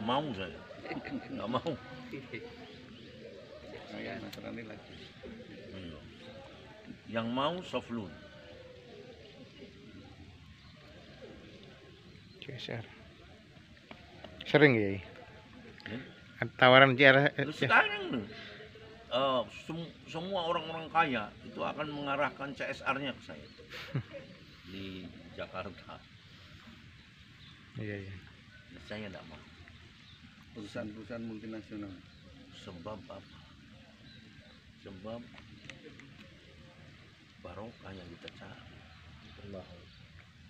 mau saya, nggak mau. Saya Nasrani lagi. Iya. Yang mau Soflun. CSR. Sering ya? Ya. Tawaran CSR. Terus sekarang nih, semua orang-orang kaya itu akan mengarahkan CSR-nya ke saya di Jakarta. Iya. Saya tidak mau. Perusahaan-perusahaan multinasional. Sebab apa? Sebab barokah yang kita cari.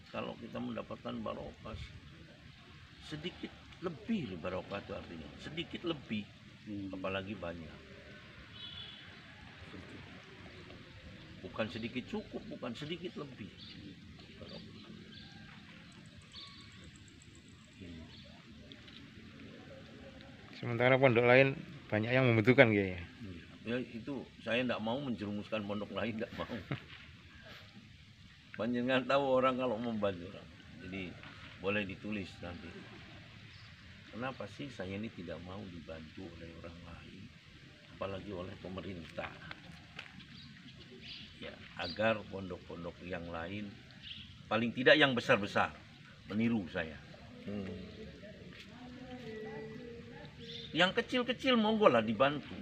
Kalau kita mendapatkan barokah sedikit lebih, barokah itu artinya sedikit lebih, apalagi banyak. Bukan sedikit cukup, bukan sedikit lebih. Sementara pondok lain banyak yang membutuhkan kayaknya. Ya itu saya tidak mau menjerumuskan pondok lain, tidak mau. Panjenengan tahu orang kalau membantu orang. Jadi boleh ditulis nanti. Kenapa sih saya ini tidak mau dibantu oleh orang lain, apalagi oleh pemerintah? Ya, agar pondok-pondok yang lain, paling tidak yang besar-besar, meniru saya. Yang kecil-kecil monggolah dibantu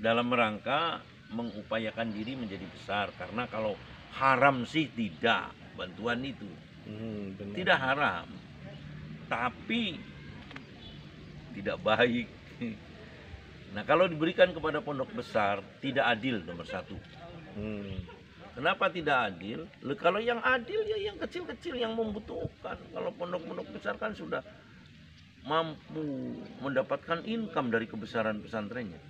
dalam rangka mengupayakan diri menjadi besar. Karena kalau haram sih tidak, bantuan itu tidak haram, tapi tidak baik. Nah, kalau diberikan kepada pondok besar tidak adil, nomor satu. Kenapa tidak adil? Kalau yang adil ya yang kecil-kecil yang membutuhkan. Kalau pondok-pondok besar kan sudah mampu mendapatkan income dari kebesaran pesantrennya.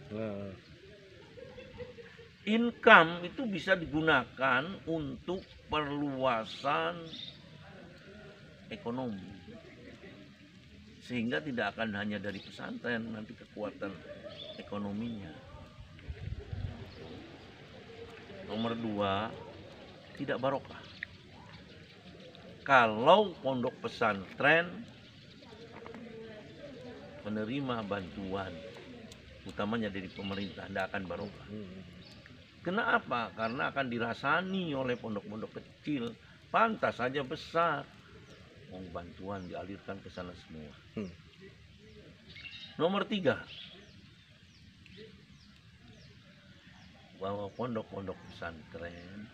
Income itu bisa digunakan untuk perluasan ekonomi, sehingga tidak akan hanya dari pesantren, nanti kekuatan ekonominya. Nomor dua, tidak barokah. Kalau pondok pesantren menerima bantuan, utamanya dari pemerintah, tidak akan barokah. Kenapa? Karena akan dirasani oleh pondok-pondok kecil. Pantas saja besar, bantuan dialirkan ke sana semua. Nomor tiga, bahwa pondok-pondok pesantren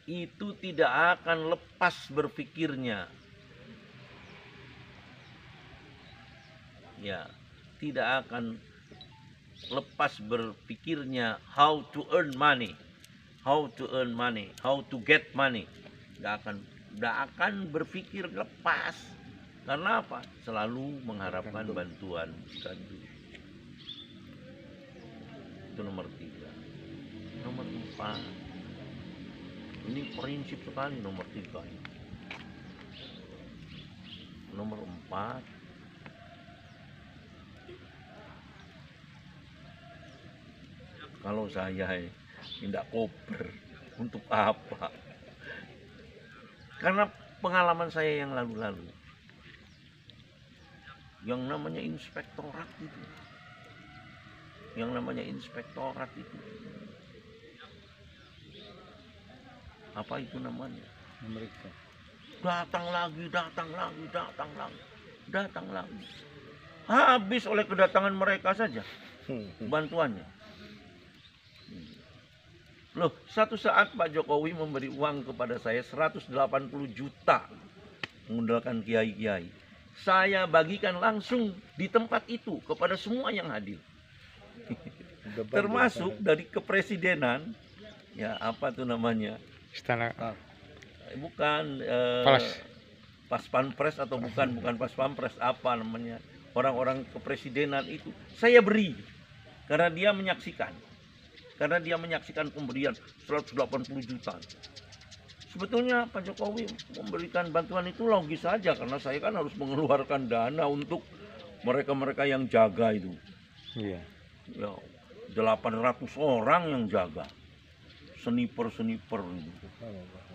itu tidak akan lepas berpikirnya. Ya, tidak akan lepas berpikirnya how to earn money, how to get money. Nggak akan berpikir lepas. Karena apa? Selalu mengharapkan bantuan tadi. Itu nomor tiga. Nomor empat, ini prinsip sekali nomor tiga ini. Nomor empat, kalau saya tidak koper, untuk apa? Karena pengalaman saya yang lalu-lalu, yang namanya inspektorat itu, apa itu namanya? Mereka Datang lagi. Habis oleh kedatangan mereka saja bantuannya. Loh, satu saat Pak Jokowi memberi uang kepada saya 180 juta mengundangkan kiai-kiai. Saya bagikan langsung di tempat itu kepada semua yang hadir. Termasuk dari kepresidenan, ya apa tuh namanya? Istana. Bukan pas pampres atau bukan pas pampres, apa namanya? Orang-orang kepresidenan itu saya beri karena dia menyaksikan. Pemberian 180 juta. Sebetulnya Pak Jokowi memberikan bantuan itu logis saja, karena saya kan harus mengeluarkan dana untuk mereka-mereka yang jaga itu. Iya. Ya, 800 orang yang jaga. Sniper itu.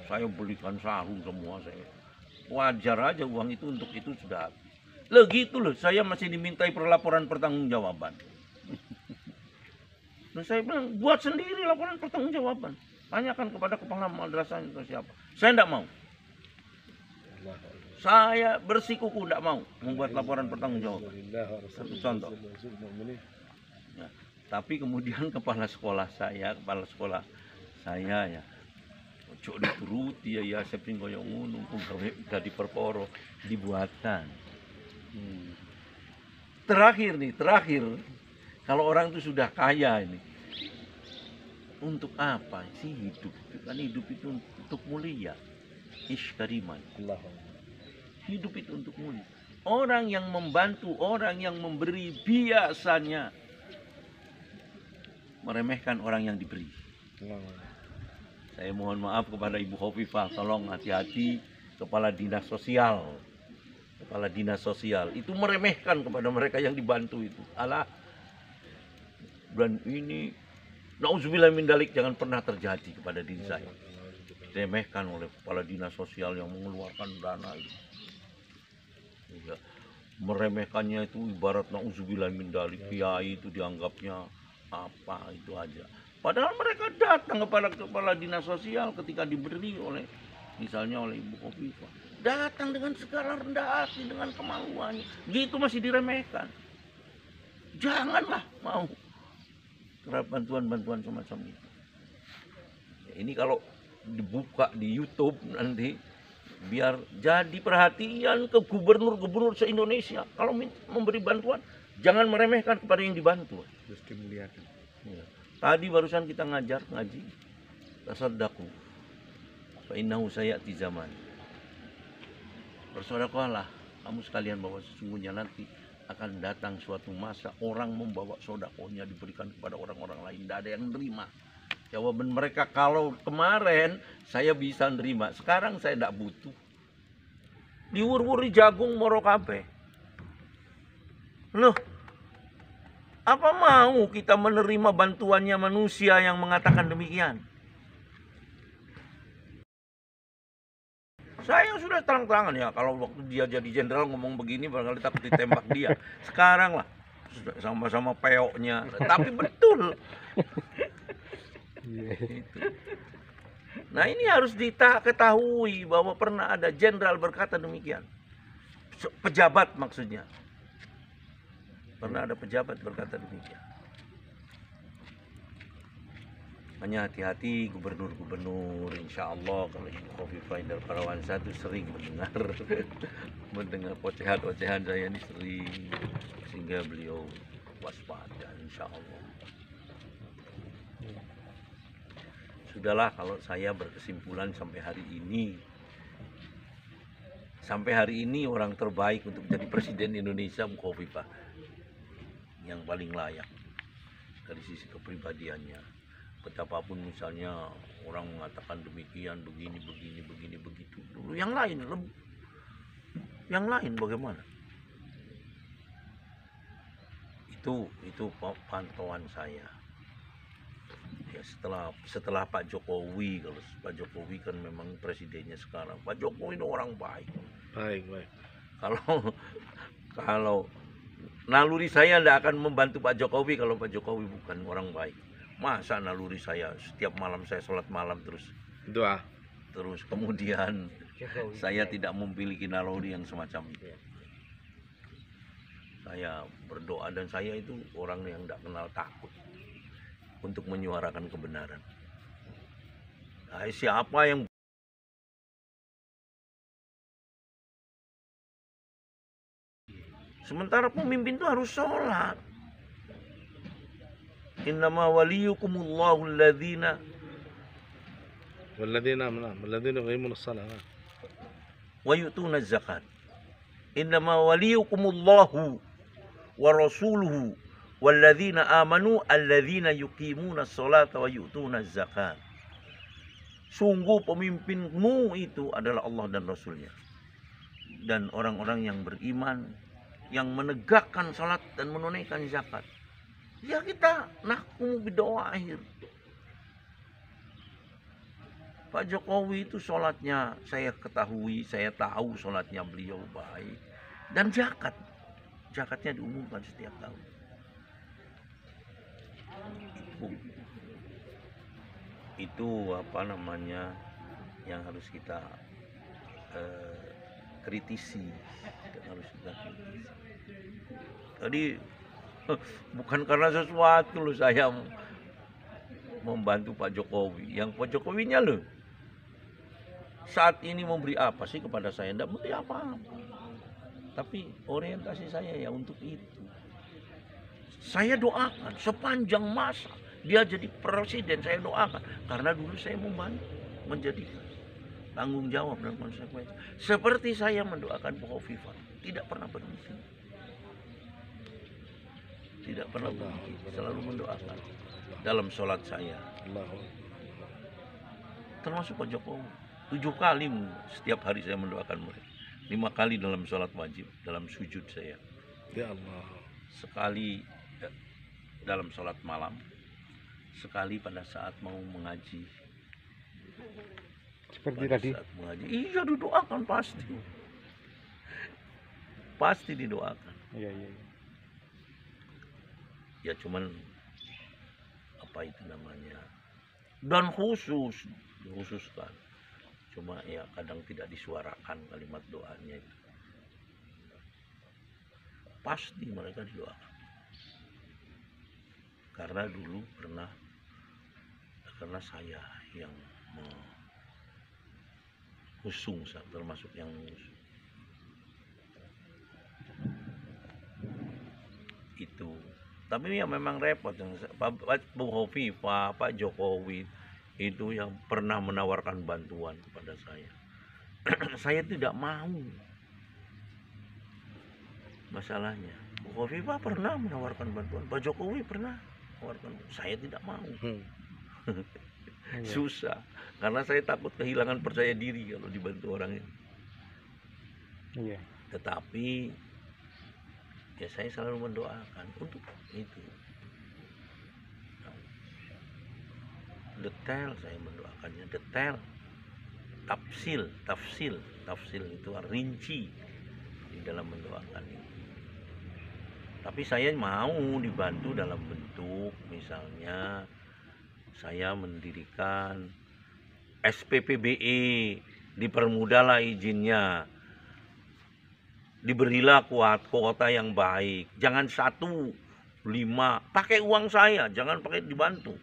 Saya belikan sarung semua saya. Wajar aja uang itu untuk itu sudah habis. Loh gitu loh, saya masih dimintai perlaporan pertanggungjawaban. Terus saya bilang, buat sendiri laporan pertanggungjawaban. Tanyakan kepada kepala madrasah itu siapa. Saya tidak mau. Saya bersikuku tidak mau membuat laporan pertanggungjawaban. Satu contoh. Ya, tapi kemudian kepala sekolah saya ya, ojo dituruti ya seping koyo ngono gawe dadi perporo dibuatkan. Terakhir, kalau orang itu sudah kaya ini, untuk apa sih hidup? Kan hidup itu untuk mulia. Kariman. Hidup itu untuk mulia. Orang yang membantu, orang yang memberi biasanya meremehkan orang yang diberi. Saya mohon maaf kepada Ibu Khofifah, tolong hati-hati kepala dinas sosial. Kepala dinas sosial itu meremehkan kepada mereka yang dibantu itu. Alah, bulan ini nauzubillah min dalik, jangan pernah terjadi kepada diri saya. Diremehkan oleh kepala dinas sosial yang mengeluarkan dana itu. Ya, meremehkannya itu ibarat nauzubillah min dalik, kiai itu dianggapnya apa itu aja. Padahal mereka datang kepada kepala dinas sosial ketika diberi oleh misalnya oleh Ibu Khofifah. Datang dengan segala rendah hati, dengan kemaluannya. Gitu masih diremehkan. Janganlah mau terhadap bantuan-bantuan semacam itu. Ya, ini kalau dibuka di YouTube nanti, biar jadi perhatian ke gubernur-gubernur se-Indonesia. Kalau memberi bantuan, jangan meremehkan kepada yang dibantu. Terus dimuliakan. Ya. Tadi barusan kita ngaji. Tasaddaqu. Fa innahu sayati zaman. Bersedekahlah kamu sekalian, bahwa sesungguhnya nanti akan datang suatu masa orang membawa sedekahnya diberikan kepada orang-orang lain. Tidak ada yang menerima. Jawaban mereka, kalau kemarin saya bisa nerima, sekarang saya tidak butuh. Diwur-wuri jagung moro kabeh. Loh, apa mau kita menerima bantuannya manusia yang mengatakan demikian? Saya sudah terang-terangan ya, kalau waktu dia jadi jenderal ngomong begini barangkali takut ditembak dia. Sekarang lah, sudah sama-sama peoknya. Tapi betul. Gitu. Nah ini harus diketahui bahwa pernah ada jenderal berkata demikian. Pejabat maksudnya. Pernah ada pejabat berkata demikian. Hanya hati-hati gubernur-gubernur, insya Allah kalau Ibu Khofifah Indar Parawansa itu sering mendengar ocehan-ocehan saya ini sering, sehingga beliau waspada insya Allah. Sudahlah, kalau saya berkesimpulan sampai hari ini orang terbaik untuk jadi presiden Indonesia Bu Khofifah, yang paling layak dari sisi kepribadiannya. Betapapun misalnya orang mengatakan demikian, begini begitu. Dulu yang lain bagaimana? Itu pantauan saya. Ya, setelah Pak Jokowi, kalau Pak Jokowi kan memang presidennya sekarang. Pak Jokowi ini orang baik. Baik. Kalau naluri saya tidak akan membantu Pak Jokowi kalau Pak Jokowi bukan orang baik. Masa naluri saya setiap malam saya sholat malam terus Doa. Terus kemudian saya tidak memiliki naluri yang semacam itu. Saya berdoa dan saya itu orang yang tidak kenal takut untuk menyuarakan kebenaran. Nah, siapa yang sementara pemimpin itu harus sholat. Innama waliyukumullahu alladzina walladzina yuqimuna shalah wa yu'tuna zakat. Innama waliyukumullahu wa rasuluhu walladzina amanu alladzina yuqimuna sholata wa yu'tuna zakat. Sungguh pemimpinmu itu adalah Allah dan Rasulnya, dan orang-orang yang beriman, yang menegakkan salat dan menunaikan zakat. Ya kita nahkumu bidoa akhir. Pak Jokowi itu sholatnya saya ketahui, saya tahu sholatnya beliau baik. Dan zakatnya diumumkan setiap tahun. Itu apa namanya yang harus kita kritisi, Tadi bukan karena sesuatu loh saya membantu Pak Jokowi. Yang Pak Jokowinya loh saat ini memberi apa sih kepada saya? Tidak memberi apa-apa. Tapi orientasi saya ya untuk itu. Saya doakan sepanjang masa dia jadi presiden, saya doakan. Karena dulu saya membantu menjadi tanggung jawab dan konsekuensi. Seperti saya mendoakan Bu Hovifah, tidak pernah berhenti. Tidak pernah berhenti, selalu mendoakan dalam sholat saya. Termasuk Pak Jokowi. 7 kali setiap hari saya mendoakan mereka. 5 kali dalam sholat wajib, dalam sujud saya. Ya Allah. Sekali dalam sholat malam, sekali pada saat mau mengaji. Seperti pada tadi. Saat mengaji, iya didoakan pasti. Pasti didoakan. Iya. Ya cuman apa itu namanya? Dan dikhususkan. Cuma ya kadang tidak disuarakan kalimat doanya itu. Pasti mereka didoakan. Karena dulu karena saya yang mengusung, termasuk yang mengusung. Itu. Tapi ya memang repot. Pak Hovifah, Pak Jokowi itu yang pernah menawarkan bantuan kepada saya. Saya tidak mau. Masalahnya, Bu Hovifah pernah menawarkan bantuan, Pak Jokowi pernah menawarkan, saya tidak mau. Susah, karena saya takut kehilangan percaya diri kalau dibantu orang ini. Iya. Tetapi ya saya selalu mendoakan untuk itu. Detail saya mendoakannya, detail. Tafsil itu rinci di dalam mendoakan itu. Tapi saya mau dibantu dalam bentuk misalnya saya mendirikan SPPBE, dipermudahlah izinnya, diberilah kuota yang baik, jangan 1, 5, pakai uang saya, jangan pakai dibantu,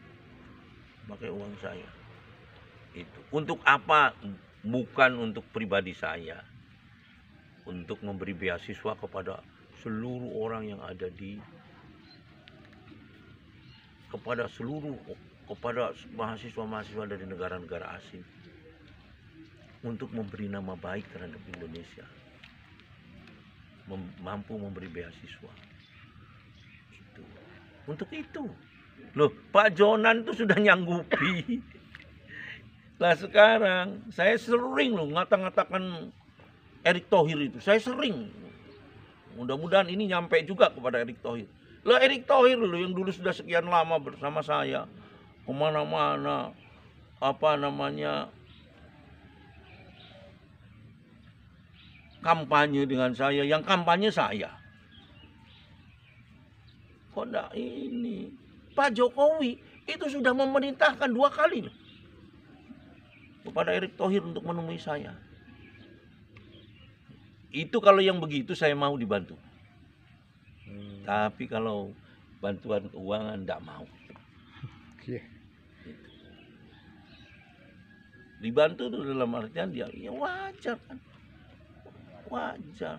pakai uang saya. Itu untuk apa? Bukan untuk pribadi saya, untuk memberi beasiswa kepada seluruh orang yang ada kepada mahasiswa-mahasiswa dari negara-negara asing, untuk memberi nama baik terhadap Indonesia, mampu memberi beasiswa. Itu untuk itu loh, Pak Jonan itu sudah nyanggupi. Lah sekarang saya sering loh ngata-ngatakan Erick Thohir itu, saya sering. Mudah-mudahan ini nyampe juga kepada Erick Thohir. Lah Erick Thohir loh yang dulu sudah sekian lama bersama saya, kemana-mana, apa namanya, kampanye dengan saya, yang kampanye saya. Kok enggak ini? Pak Jokowi itu sudah memerintahkan 2 kali loh kepada Erick Thohir untuk menemui saya. Itu kalau yang begitu saya mau dibantu. Tapi kalau bantuan keuangan enggak mau. Dibantu itu dalam artian dia ya wajar kan. Wajar.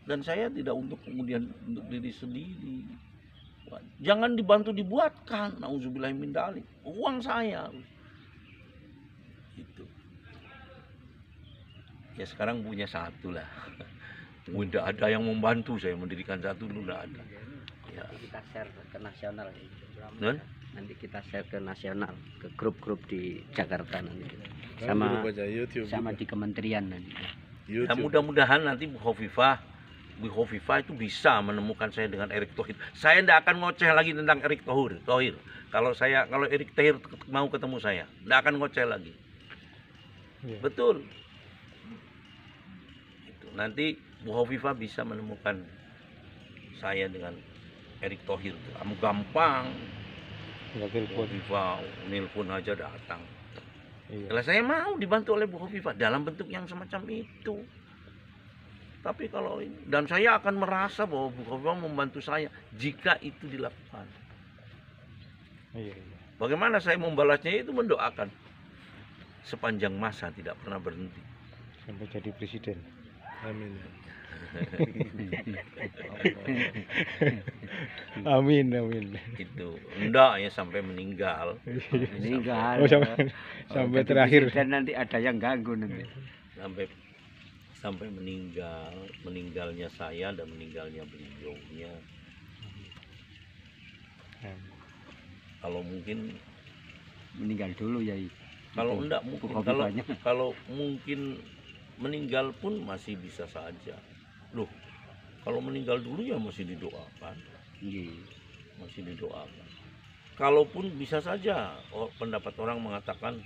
Dan saya tidak untuk kemudian untuk diri sendiri. Jangan dibantu dibuatkan. Nauzubillahi min dzalik. Uang saya. Itu. Ya sekarang punya 1 lah. Tidak ada yang membantu saya mendirikan 1 dulu, tidak ada. Ya. Nanti kita share ke nasional. Nanti kita share ke nasional, ke grup-grup di Jakarta nanti. YouTube Sama di kementerian nanti. Ya, mudah-mudahan nanti Bu Hovifah itu bisa menemukan saya dengan Erick Thohir. Saya tidak akan ngoceh lagi tentang Erick Thohir. Kalau Erick Thohir mau ketemu saya, tidak akan ngoceh lagi. Betul. nanti Bu Hovifah bisa menemukan saya dengan Erick Thohir. Kamu gampang, Tinggal Bu telepon. Hovifah nelpon aja datang. Iya. Kalau saya mau dibantu oleh Bu Hovifah dalam bentuk yang semacam itu. Tapi kalau ini, dan saya akan merasa bahwa Bu Hovifah membantu saya jika itu dilakukan. Iya, iya. Bagaimana saya membalasnya itu mendoakan sepanjang masa tidak pernah berhenti. Sampai jadi presiden. Amin. Amin, amin. Itu enggak ya sampai meninggal. Meninggal. Oh, sampai jadi terakhir. presiden nanti ada yang ganggu nanti. Sampai meninggalnya saya dan meninggalnya beliaunya. Kalau mungkin Meninggal dulu ya. kalau Itu, enggak Bu mungkin Hovifahnya. kalau mungkin meninggal pun masih bisa saja. Loh, kalau meninggal dulu ya masih didoakan, Iya. masih didoakan. Kalaupun bisa saja pendapat orang mengatakan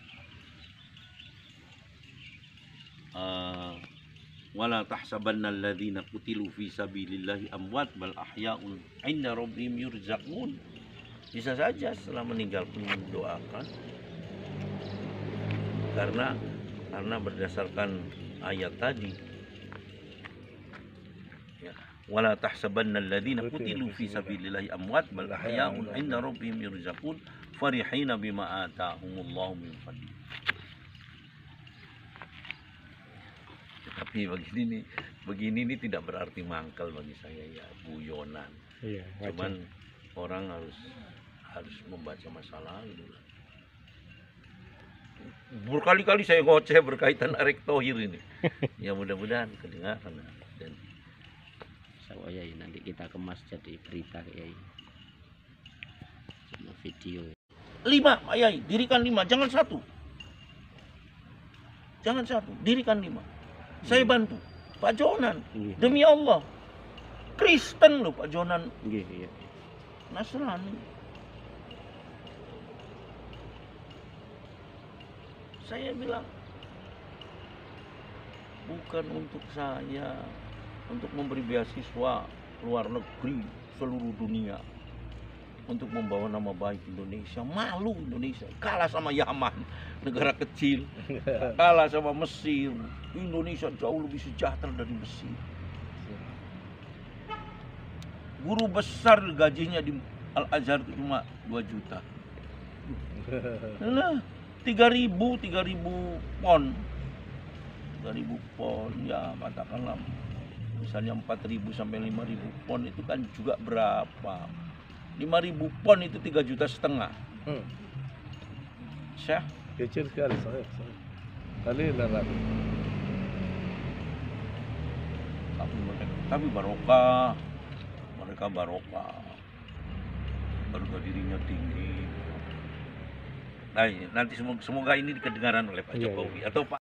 wala tahsabanna alladziina qutilu fi sabilillahi amwat bal ahya'un 'inda rabbihim yurzaqun. Bisa saja setelah meninggal pun mendoakan. Karena berdasarkan ayat tadi ya, wala tahsabanna alladziina qutilu fi sabilillahi amwat bal ahya'un 'inda rabbihim yurzaqun farihina bima atahumullahu min fadli. Tapi begini nih tidak berarti mangkal bagi saya ya, guyonan. Iya, wajar. Cuman orang harus membaca masa lalu. Berkali-kali saya ngoceh berkaitan Erick Thohir ini. Ya mudah-mudahan kedengaran. Dan Oh ya, nanti kita kemas jadi berita ya. Cuma video. 5, Pak Yai, dirikan 5, jangan 1. Jangan 1, dirikan 5. Saya bantu. Pak Jonan, Iya. demi Allah. Kristen loh Pak Jonan, Iya, iya. Nasrani. Saya bilang bukan untuk saya untuk memberi beasiswa luar negeri seluruh dunia untuk membawa nama baik Indonesia. Malu Indonesia kalah sama Yaman, negara kecil, kalah sama Mesir. Indonesia jauh lebih sejahtera dari Mesir. Guru besar gajinya di Al-Azhar itu cuma 2 juta. Nah, 3.000 pon. 3.000 pon ya katakanlah misalnya 4.000 sampai 5.000 pon itu kan juga berapa? 5.000 pon itu 3,5 juta. Syah, Kecil sekali saya. Kali darat. tapi barokah. Mereka barokah. Harga dirinya tinggi. Nah, nanti semoga ini kedengaran oleh Pak Iya, Jokowi atau Pak